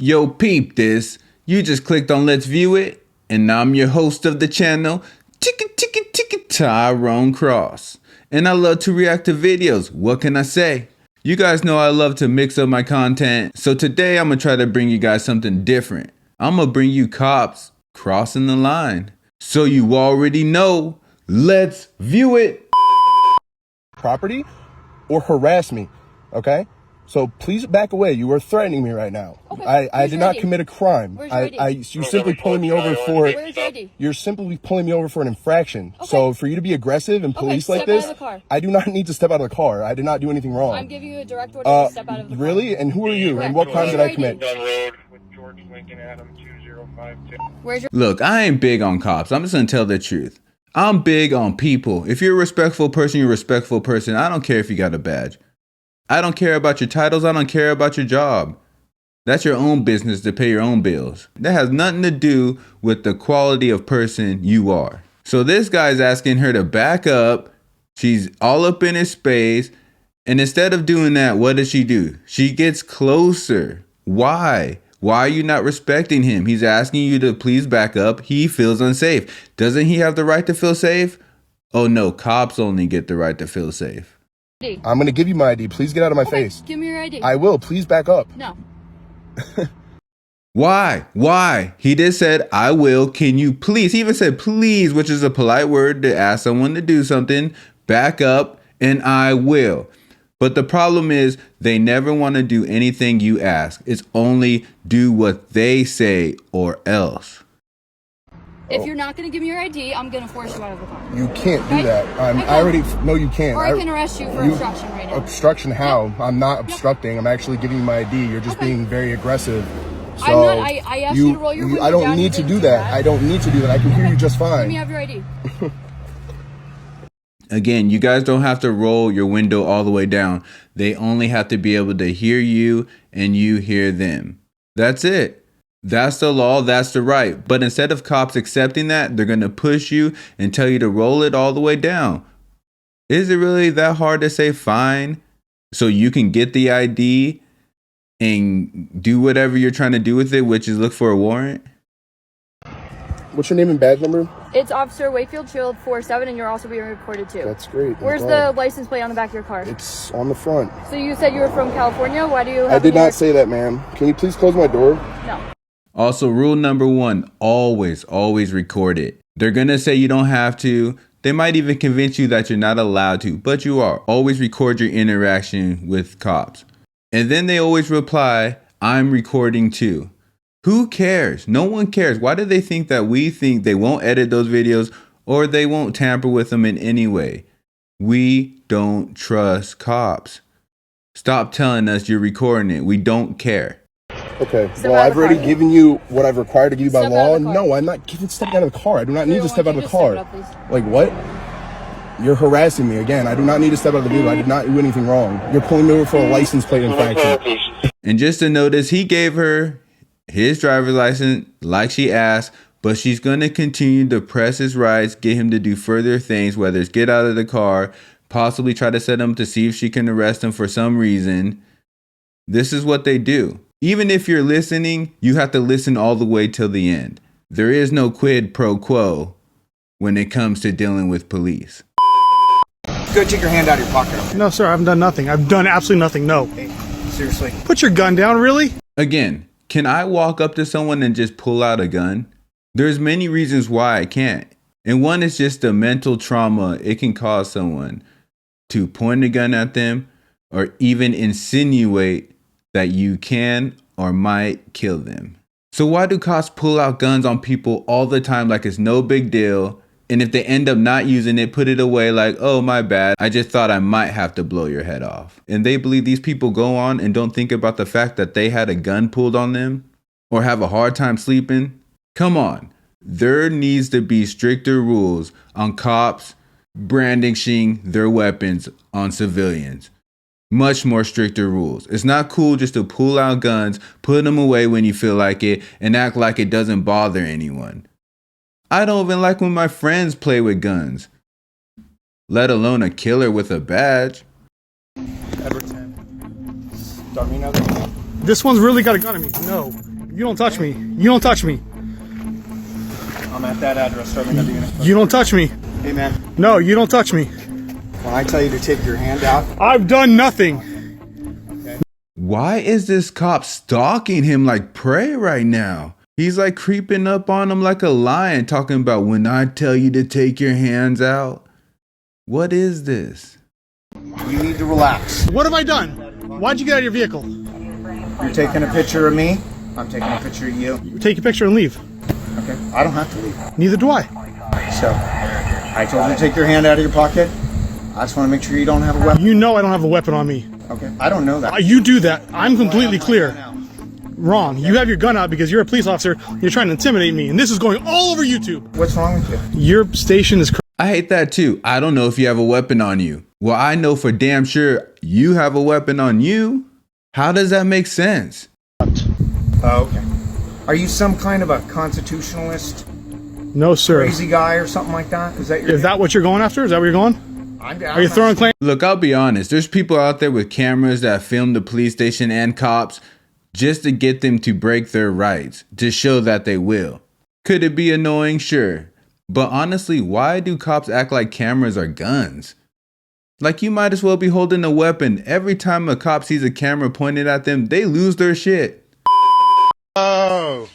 Yo, peep this. You just clicked on Let's View It, and I'm your host of the channel, Tyrone Cross. And I love to react to videos. What can I say? You guys know I love to mix up my content, so today I'm gonna try to bring you guys something different. I'm gonna bring you cops crossing the line. So you already know, let's view it. Property or harass me, okay? So please back away. You are threatening me right now. Okay, I did not commit a crime. You're simply pulling me over for You're simply pulling me over for an infraction. Okay. So for you to be aggressive and police like this, I do not need to step out of the car. I did not do anything wrong. I'm giving you a direct order to step out of the car. Really? And who are you? And what crime did I commit? Look, I ain't big on cops. I'm just gonna tell the truth. I'm big on people. If you're a respectful person, you're a respectful person. I don't care if you got a badge. I don't care about your titles. I don't care about your job. That's your own business to pay your own bills. That has nothing to do with the quality of person you are. So this guy's asking her to back up. She's all up in his space. And instead of doing that, what does she do? She gets closer. Why? Why are you not respecting him? He's asking you to please back up. He feels unsafe. Doesn't he have the right to feel safe? Oh no, cops only get the right to feel safe. I'm going to give you my ID. Please get out of my face. Give me your ID. I will. Please back up. No. Why? Why? He just said, I will. Can you please? He even said please, which is a polite word to ask someone to do something. Back up and I will. But the problem is they never want to do anything you ask. It's only do what they say or else. If you're not going to give me your ID, I'm going to force you out of the car. You can't do that. I already know you can't. Or I can arrest you for obstruction right now. Obstruction how? Yep. I'm not obstructing. I'm actually giving you my ID. You're just being very aggressive. So I asked you to roll your window down. I don't need to do that. I don't need to do that. I can hear you just fine. Let me have your ID. Again, you guys don't have to roll your window all the way down. They only have to be able to hear you and you hear them. That's it. That's the law, that's the right. But instead of cops accepting that, they're going to push you and tell you to roll it all the way down. Is it really that hard to say fine so you can get the ID and do whatever you're trying to do with it, which is look for a warrant? What's your name and badge number? It's Officer Wakefield Shield 47, and you're also being recorded too. That's great. Where's the license plate on the back of your car? It's on the front. So you said you were from California? Why do you have I did not say that, ma'am. Can you please close my door? No. Also, rule number 1, always record it. They're going to say you don't have to. They might even convince you that you're not allowed to, but you are. Always record your interaction with cops. And then they always reply, I'm recording too. Who cares? No one cares. Why do they think that we think they won't edit those videos or they won't tamper with them in any way? We don't trust cops. Stop telling us you're recording it. We don't care. Okay, well, I've already given you what I've required to give you by law. No, I'm not stepping out of the car. I do not need to step out of the car. Like what? You're harassing me again. I do not need to step out of the vehicle. I did not do anything wrong. You're pulling me over for a license plate infraction. And just to notice, he gave her his driver's license like she asked, but she's going to continue to press his rights, get him to do further things, whether it's get out of the car, possibly try to set him to see if she can arrest him for some reason. This is what they do. Even if you're listening, you have to listen all the way till the end. There is no quid pro quo when it comes to dealing with police. Go take your hand out of your pocket. No, sir, I haven't done nothing. I've done absolutely nothing, no. Hey, seriously. Put your gun down, really? Again, can I walk up to someone and just pull out a gun? There's many reasons why I can't. And one is just the mental trauma it can cause someone to point a gun at them or even insinuate that you can or might kill them. So why do cops pull out guns on people all the time like it's no big deal? And if they end up not using it, put it away like, oh, my bad. I just thought I might have to blow your head off. And they believe these people go on and don't think about the fact that they had a gun pulled on them or have a hard time sleeping. Come on. There needs to be stricter rules on cops brandishing their weapons on civilians. Much more stricter rules. It's not cool just to pull out guns, put them away when you feel like it, and act like it doesn't bother anyone. I don't even like when my friends play with guns, let alone a killer with a badge. Everton. Darmino. This one's really got a gun on me. No. You don't touch me. You don't touch me. I'm at that address. Starting at the unit. You don't touch me. Hey, man. No, you don't touch me. When I tell you to take your hand out, I've done nothing. Why is this cop stalking him like prey right now? He's like creeping up on him like a lion, talking about when I tell you to take your hands out. What is this? you need to relax. What have I done? Why'd you get out of your vehicle? You're taking a picture of me. I'm taking a picture of you. Take your picture and leave. Okay. I don't have to leave. Neither do I. So, I told you to take your hand out of your pocket. I just want to make sure you don't have a weapon. You know I don't have a weapon on me. Okay. I don't know that. You do that. I'm completely clear. Wrong. You have your gun out because you're a police officer. You're trying to intimidate me, and this is going all over YouTube. What's wrong with you? Your station is. I hate that too. I don't know if you have a weapon on you. Well, I know for damn sure you have a weapon on you. How does that make sense? Oh, okay. Are you some kind of a constitutionalist, No, sir. crazy guy or something like that? Is that your... Is that what you're going after? Is that where you're going? Are you throwing claims? Look, I'll be honest. There's people out there with cameras that film the police station and cops just to get them to break their rights, to show that they will. Could it be annoying? Sure. But honestly, why do cops act like cameras are guns? Like you might as well be holding a weapon. Every time a cop sees a camera pointed at them, they lose their shit. Oh,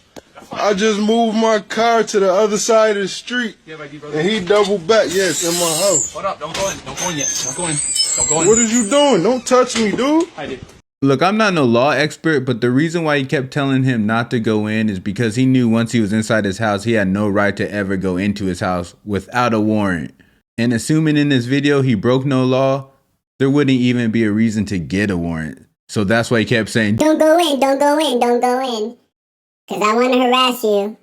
I just moved my car to the other side of the street, and he doubled back. Yes, in my house. Hold up, don't go in. Don't go in yet. Don't go in. Don't go in. What is you doing? Don't touch me, dude. I did. Look, I'm not no law expert, but the reason why he kept telling him not to go in is because he knew once he was inside his house, he had no right to ever go into his house without a warrant. And assuming in this video he broke no law, there wouldn't even be a reason to get a warrant. So that's why he kept saying, Don't go in, don't go in, don't go in. Because I want to harass you.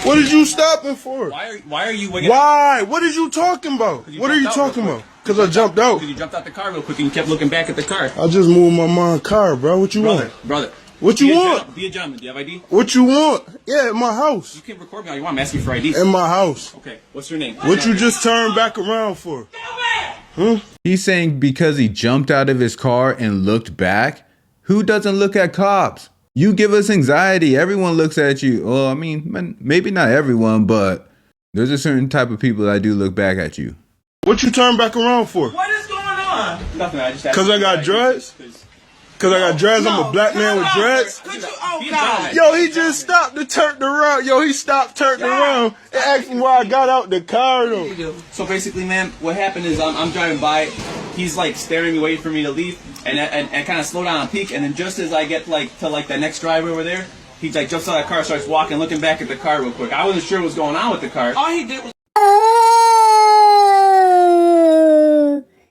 What is you stopping for? Why are you waking Why? What is you talking about? What are you talking about? Because I jumped out. Because you jumped out the car real quick and you kept looking back at the car. I just moved my mom's car, bro. What you want? Brother. What you want? Be a gentleman. Do you have ID? What you want? Yeah, in my house. You can record me all you want. I'm asking you for ID. In my house. Okay. What's your name? What you just turned back around for? he's saying because he jumped out of his car and looked back. Who doesn't look at cops? You give us anxiety. Everyone looks at you. Well, I mean, maybe not everyone, but there's a certain type of people that do look back at you. What you turn back around for? What is going on? Nothing. I just asked. Because I got dreads? Because I got dreads? I'm a black man with dreads? Could you? Oh God. Yo, he just stopped to turn around. Yo, he stopped, turned around, and asked me why I got out the car, though. So basically, man, what happened is I'm driving by. He's like staring me, waiting for me to leave, and kind of slow down and peek. And then just as I get to the next drive over there, he like jumps out of the car, starts walking, looking back at the car real quick. I wasn't sure what was going on with the car. All he did was.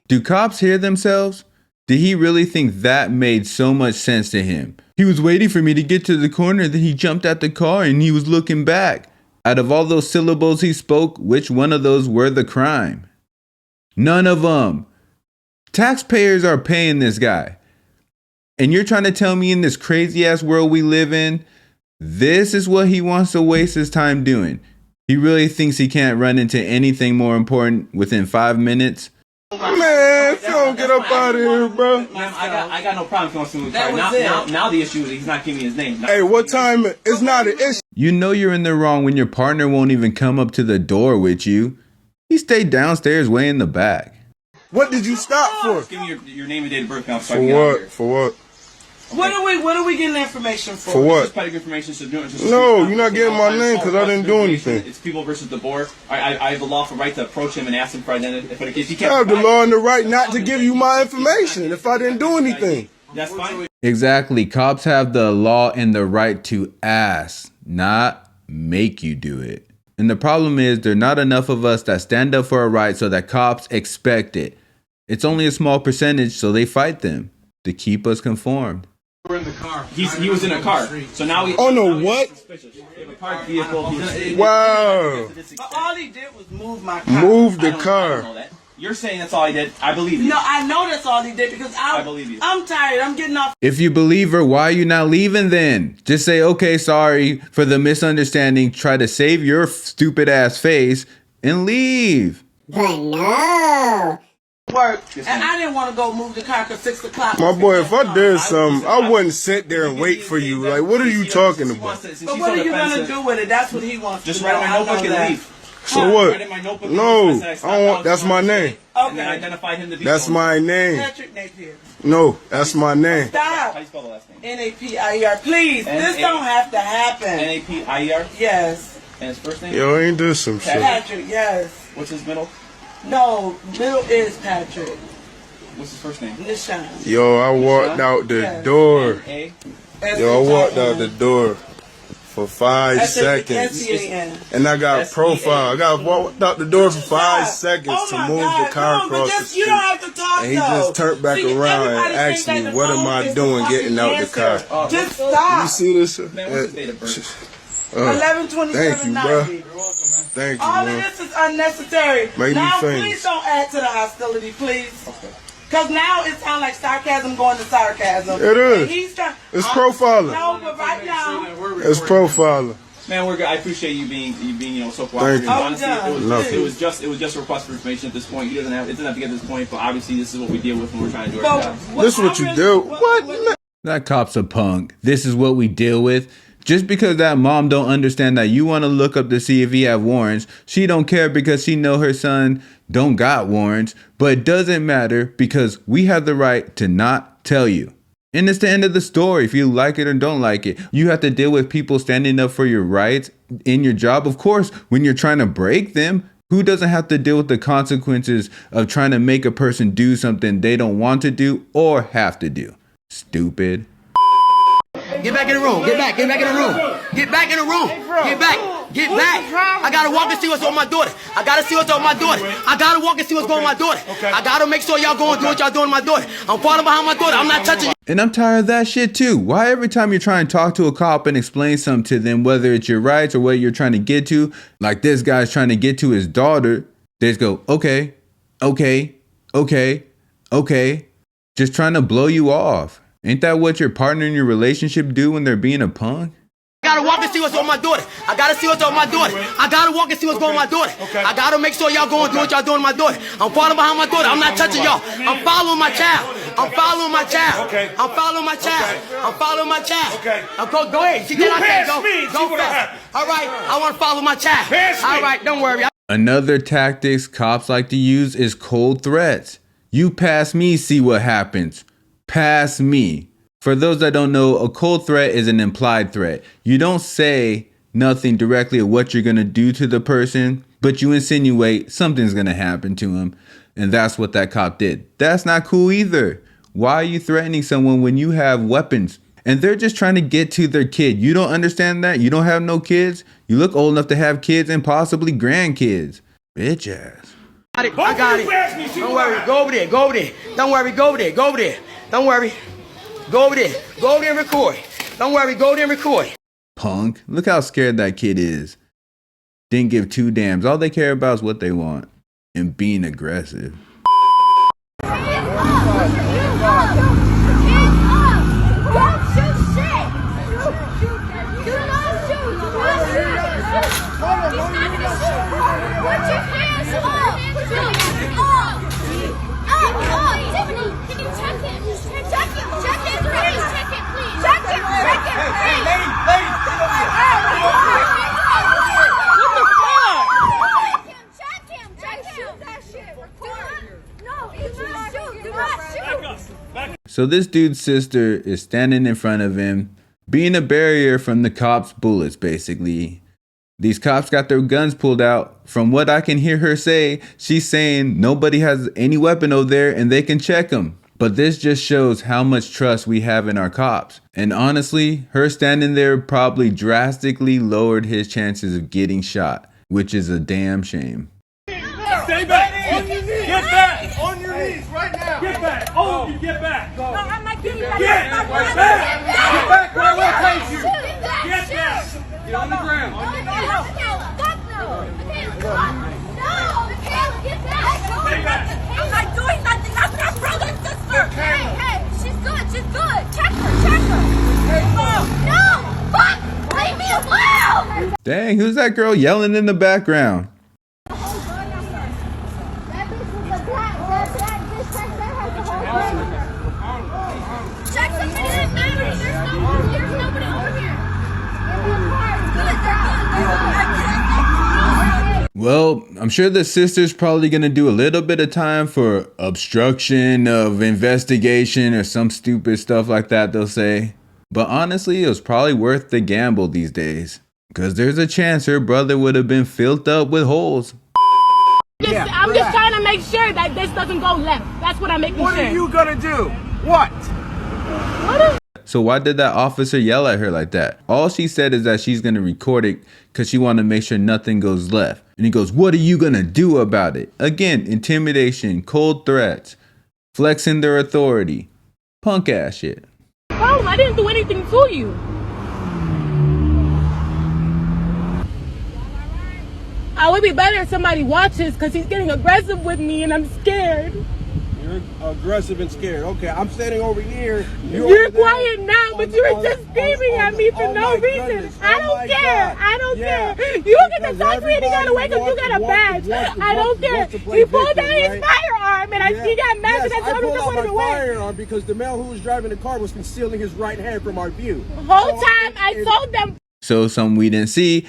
Do cops hear themselves? Did he really think that made so much sense to him? He was waiting for me to get to the corner, then he jumped out the car and he was looking back. Out of all those syllables he spoke, which one of those were the crime? None of them. Taxpayers are paying this guy. And you're trying to tell me in this crazy ass world we live in, this is what he wants to waste his time doing? He really thinks he can't run into anything more important within 5 minutes? Man, if you don't get up out of here, bro. I got no problem if he wants to move the car. Now the issue is he's not giving me his name. Hey, what time? It's not an issue. You know you're in the wrong when your partner won't even come up to the door with you. He stayed downstairs way in the back. What did you stop for? Just give me your name and date of birth now. For what? For what? What are we getting information for? For what? Just public information. No, you're not getting my name because I didn't do anything. It's people versus the board. I have the lawful right to approach him and ask him for identity. If I have the law and the right not to give you my information if I didn't do anything. That's fine. Exactly. Cops have the law and the right to ask, not make you do it. And the problem is there are not enough of us that stand up for a right so that cops expect it. It's only a small percentage, so they fight them to keep us conformed. We're in the car. He was in a car. So now we. Oh no! What? We have a parked vehicle. Wow. But all he did was move my car. Move the I don't car. know that. You're saying that's all he did. I believe you. No, I know that's all he did because I believe you. I'm tired. I'm getting off. If you believe her, why are you not leaving then? Just say, okay, sorry for the misunderstanding. Try to save your stupid ass face and leave. But no. work, and I didn't want to go move the car because 6 o'clock. My boy, if I did something, I wouldn't sit there and wait for you. Like, what are you talking about? But what are you gonna do with it? That's what he wants. Just to write know. my notebook and leave. So what? Write in my notebook. No, I don't want. That's my name. And then identify him to be. That's my name. Patrick Napier. No, that's my name. Stop. How do you spell the last name? Napier. Please, this don't have to happen. Napier. Yes. And his first name? Yo, ain't this some shit? Patrick. Yes. What's his middle? No, middle is Patrick. What's his first name? Nishan. Yo, I walked out the door. A. Yo, I walked out the door for 5 seconds. And I got profile. I got walked out the door for 5 seconds to move the car across the street. You don't have to talk, and he just turned back around and asked me, what am I doing getting out the car? Just stop. You see this? Man, what's his date of birth? 11/27/90. Thank you, bro. Thank you, All bro. of this is unnecessary. Make me Now, famous. please don't add to the hostility, please. Because now it sounds like sarcasm going to sarcasm. It is. And he's trying. It's profiling. No, but right now. It's profiling. Man, we're good. I appreciate you being so cooperative. Thank you. Honestly, it was just a request for information at this point. It doesn't have to get to this point, but obviously this is what we deal with when we're trying to do our job. This is what you do. What? That cop's a punk. This is what we deal with. Just because that mom don't understand that you want to look up to see if he have warrants, she don't care because she know her son don't got warrants, but it doesn't matter because we have the right to not tell you. And it's the end of the story. If you like it or don't like it, you have to deal with people standing up for your rights in your job. Of course, when you're trying to break them, who doesn't have to deal with the consequences of trying to make a person do something they don't want to do or have to do? Stupid. Get back in the room. Get back in the room. Get back in the room. Get back. Get back. I gotta walk and see what's on my daughter. I gotta see what's on my daughter. I gotta walk and see what's going on my daughter. I gotta make sure y'all go and do what y'all doing to my daughter. I'm falling behind my daughter. I'm not touching you. And I'm tired of that shit too. Why every time you're trying to talk to a cop and explain something to them, whether it's your rights or what you're trying to get to, like this guy's trying to get to his daughter, they just go, okay, just trying to blow you off. Ain't that what your partner in your relationship do when they're being a punk? I gotta walk and see what's on my daughter. I gotta see what's on my daughter. I gotta walk and see what's going on my daughter. I gotta make sure y'all go and do what y'all doing to my daughter. I'm falling behind my daughter. I'm not touching y'all. I'm following my child. I'm following my child. I'm following my child. I'm following my child. Go ahead. She did. I said go fast. All right. I want to follow my child. All right. Don't worry. Another tactics cops like to use is cold threats. You pass me, see what happens. Pass me. For those that don't know, a cold threat is an implied threat. You don't say nothing directly of what you're going to do to the person, but you insinuate something's going to happen to him. And that's what that cop did. That's not cool either. Why are you threatening someone when you have weapons? And they're just trying to get to their kid. You don't understand that? You don't have no kids? You look old enough to have kids and possibly grandkids. Bitch ass. I got it. Don't worry. Go over there. Go over there. Don't worry. Go over there. Go over there. Don't worry. Go over there. Go over there and record. Don't worry. Go over there and record. Punk. Look how scared that kid is. Didn't give two damns. All they care about is what they want. And being aggressive. So this dude's sister is standing in front of him, being a barrier from the cops' bullets, basically. These cops got their guns pulled out. From what I can hear her say, she's saying nobody has any weapon over there and they can check them. But this just shows how much trust we have in our cops. And honestly, her standing there probably drastically lowered his chances of getting shot, which is a damn shame. Stay back! Get back! On your knees right now! Get back! All of you, get back! No, I'm not getting back! Get back! Get back! Where I will take you! Get back! Get on the ground! On your knees! Fuck no! No! Get back! Stay back! I'm not doing nothing! That's my brother and sister! Hey! She's good! She's good! Check her! No! Fuck! Leave me alone! Dang, who's that girl yelling in the background? Well, I'm sure the sister's probably going to do a little bit of time for obstruction of investigation or some stupid stuff like that, they'll say. But honestly, it was probably worth the gamble these days, because there's a chance her brother would have been filled up with holes. I'm just trying to make sure that this doesn't go left. That's what I'm making sure. What are you gonna do? What? So why did that officer yell at her like that? All she said is that she's going to record it because she wanted to make sure nothing goes left. And he goes, what are you going to do about it? Again, intimidation, cold threats, flexing their authority, punk ass shit. Bro, I didn't do anything to you. I would be better if somebody watches because he's getting aggressive with me and I'm scared. You're aggressive and scared. Okay, I'm standing over here. You're quiet now, but you were just screaming at me for no reason. I don't care. I don't care. You get to talk to me and he got away because you got a badge. I don't care. He pulled out his firearm and he got mad because I told him to put it away. Firearm because the male who was driving the car was concealing his right hand from our view. The whole time I told them. So something we didn't see,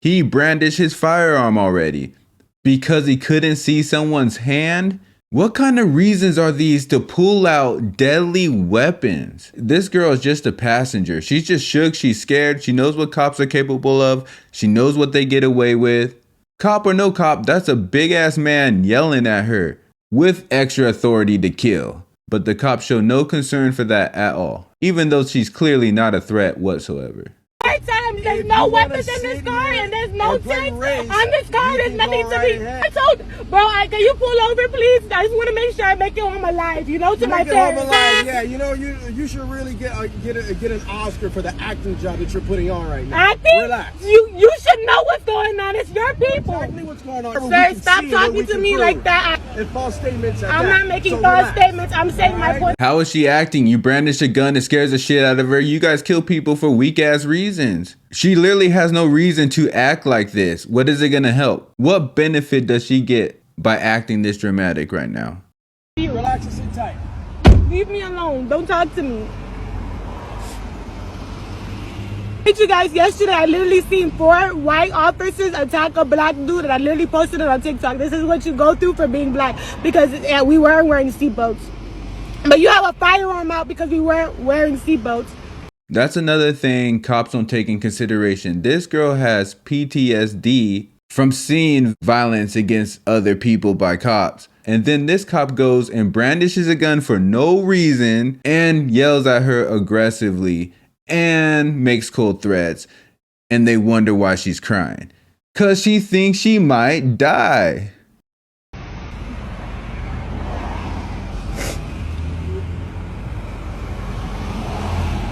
he brandished his firearm already because he couldn't see someone's hand. What kind of reasons are these to pull out deadly weapons? This girl is just a passenger. She's just shook. She's scared. She knows what cops are capable of. She knows what they get away with. Cop or no cop, that's a big ass man yelling at her with extra authority to kill. But the cops show no concern for that at all, even though she's clearly not a threat whatsoever. There's no weapons in this car and there's no checks on this car. There's nothing to be. I told, bro, can you pull over, please? I just want to make sure I make it home alive, you know, to my parents. Yeah, you know, you should really get an Oscar for the acting job that you're putting on right now. Acting? Relax. You should know what's going on. It's your people. Exactly what's going on. Sir, stop talking to me like that. And false statements. I'm not making false statements. I'm saying my point. How is she acting? You brandish a gun, it scares the shit out of her. You guys kill people for weak ass reasons. She literally has no reason to act like this. What is it gonna help? What benefit does she get by acting this dramatic right now? Relax and sit tight. Leave me alone. Don't talk to me. You guys, yesterday I literally seen 4 white officers attack a black dude, and I literally posted it on TikTok. This is what you go through for being black, because we weren't wearing seatbelts. But you have a firearm out because we weren't wearing seatbelts. That's another thing cops don't take in consideration. This girl has PTSD from seeing violence against other people by cops. And then this cop goes and brandishes a gun for no reason and yells at her aggressively and makes cold threats. And they wonder why she's crying. 'Cause she thinks she might die.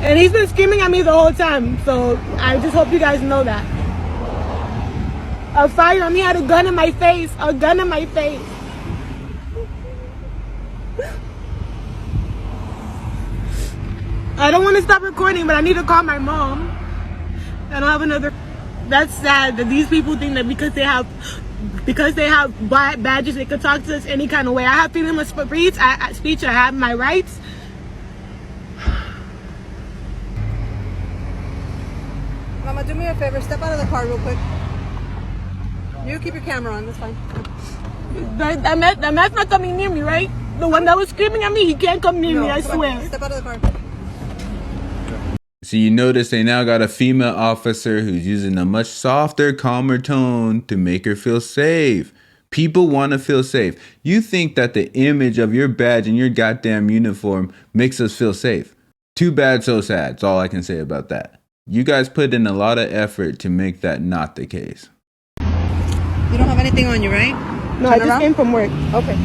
And he's been screaming at me the whole time, so I just hope you guys know that. A firearm, he had a gun in my face, a gun in my face. I don't want to stop recording, but I need to call my mom. I don't have another. That's sad that these people think that because they have badges, they can talk to us any kind of way. I have freedom of speech. I have my rights. Mama, do me a favor. Step out of the car real quick. You keep your camera on. That's fine. That man's not coming near me, right? The one that was screaming at me, he can't come near me, I swear. Step out of the car. So you notice they now got a female officer who's using a much softer, calmer tone to make her feel safe. People want to feel safe. You think that the image of your badge and your goddamn uniform makes us feel safe. Too bad, so sad. That's all I can say about that. You guys put in a lot of effort to make that not the case. You don't have anything on you, right? No, I just came from work. Okay.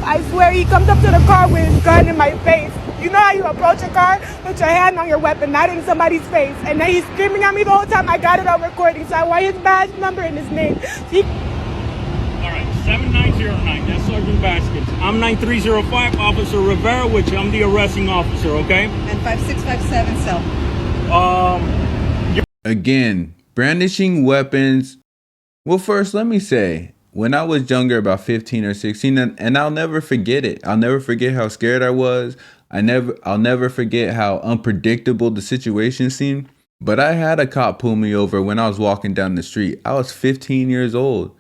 I swear he comes up to the car with his gun in my face. You know how you approach a car, put your hand on your weapon, not in somebody's face. And then he's screaming at me the whole time. I got it on recording, so I want his badge number and his name. All right, 7909, that's Sergeant Baskins. I'm 9305, Officer Rivera with you. I'm the arresting officer, okay? And 5657 cell. Again, brandishing weapons. Well, first, let me say, when I was younger, about 15 or 16, and I'll never forget it. I'll never forget how scared I was. I'll never forget how unpredictable the situation seemed. But I had a cop pull me over when I was walking down the street. I was 15 years old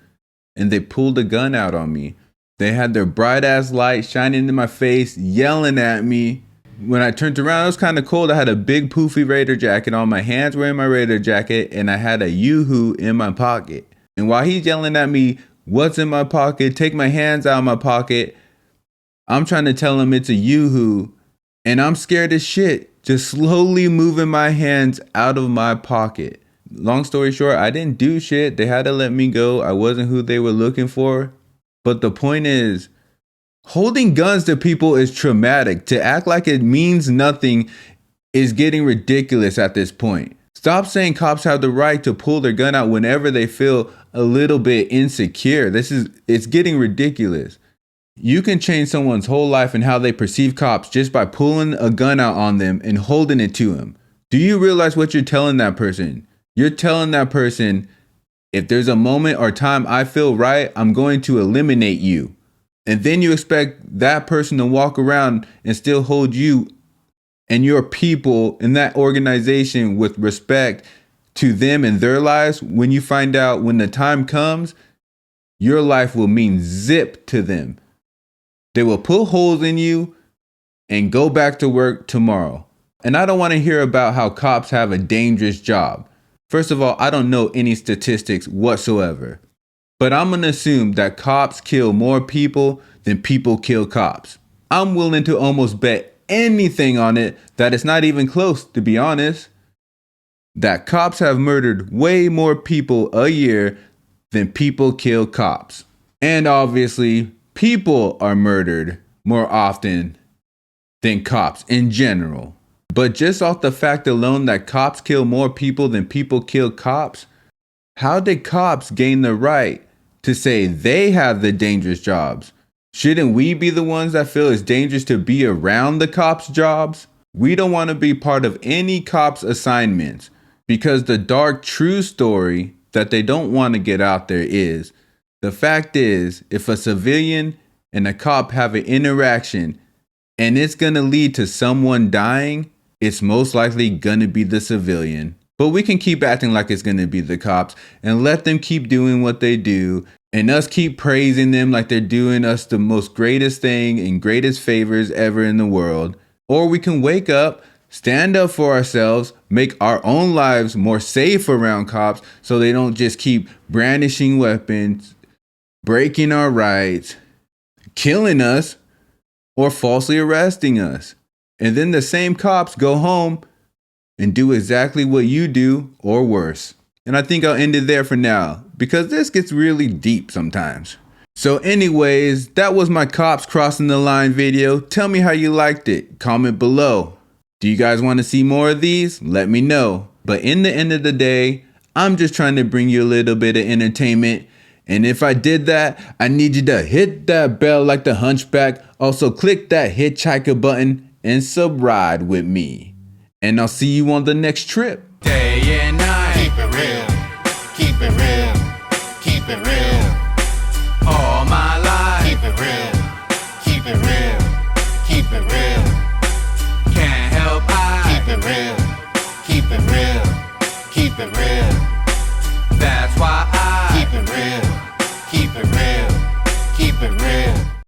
and they pulled a gun out on me. They had their bright ass light shining in my face, yelling at me. When I turned around, it was kind of cold. I had a big poofy Raider jacket on. My hands were in my Raider jacket and I had a Yoo-hoo in my pocket. And while he's yelling at me, what's in my pocket? Take my hands out of my pocket. I'm trying to tell him it's a Yoo-hoo and I'm scared as shit, just slowly moving my hands out of my pocket. Long story short, I didn't do shit. They had to let me go. I wasn't who they were looking for. But the point is, holding guns to people is traumatic. To act like it means nothing is getting ridiculous at this point. Stop saying cops have the right to pull their gun out whenever they feel a little bit insecure. It's getting ridiculous. You can change someone's whole life and how they perceive cops just by pulling a gun out on them and holding it to them. Do you realize what you're telling that person? You're telling that person, if there's a moment or time I feel right, I'm going to eliminate you. And then you expect that person to walk around and still hold you and your people in that organization with respect to them and their lives, when you find out when the time comes, your life will mean zip to them. They will put holes in you and go back to work tomorrow. And I don't want to hear about how cops have a dangerous job. First of all, I don't know any statistics whatsoever. But I'm going to assume that cops kill more people than people kill cops. I'm willing to almost bet anything on it that it's not even close, to be honest. That cops have murdered way more people a year than people kill cops. And obviously, people are murdered more often than cops in general. But just off the fact alone that cops kill more people than people kill cops, how did cops gain the right to say they have the dangerous jobs? Shouldn't we be the ones that feel it's dangerous to be around the cops' jobs? We don't want to be part of any cops' assignments, because the dark true story that they don't want to get out there is, the fact is, if a civilian and a cop have an interaction and it's going to lead to someone dying, it's most likely going to be the civilian. But we can keep acting like it's going to be the cops and let them keep doing what they do and us keep praising them like they're doing us the most greatest thing and greatest favors ever in the world. Or we can wake up, stand up for ourselves, make our own lives more safe around cops so they don't just keep brandishing weapons, breaking our rights, killing us, or falsely arresting us. And then the same cops go home and do exactly what you do or worse. And I think I'll end it there for now, because this gets really deep sometimes. So anyways, that was my cops crossing the line video. Tell me how you liked it. Comment below. Do you guys want to see more of these? Let me know. But in the end of the day, I'm just trying to bring you a little bit of entertainment. And if I did that, I need you to hit that bell like the hunchback. Also click that hitchhiker button and subscribe with me. And I'll see you on the next trip. Day and night. Keep it real. Keep it real. Keep it real.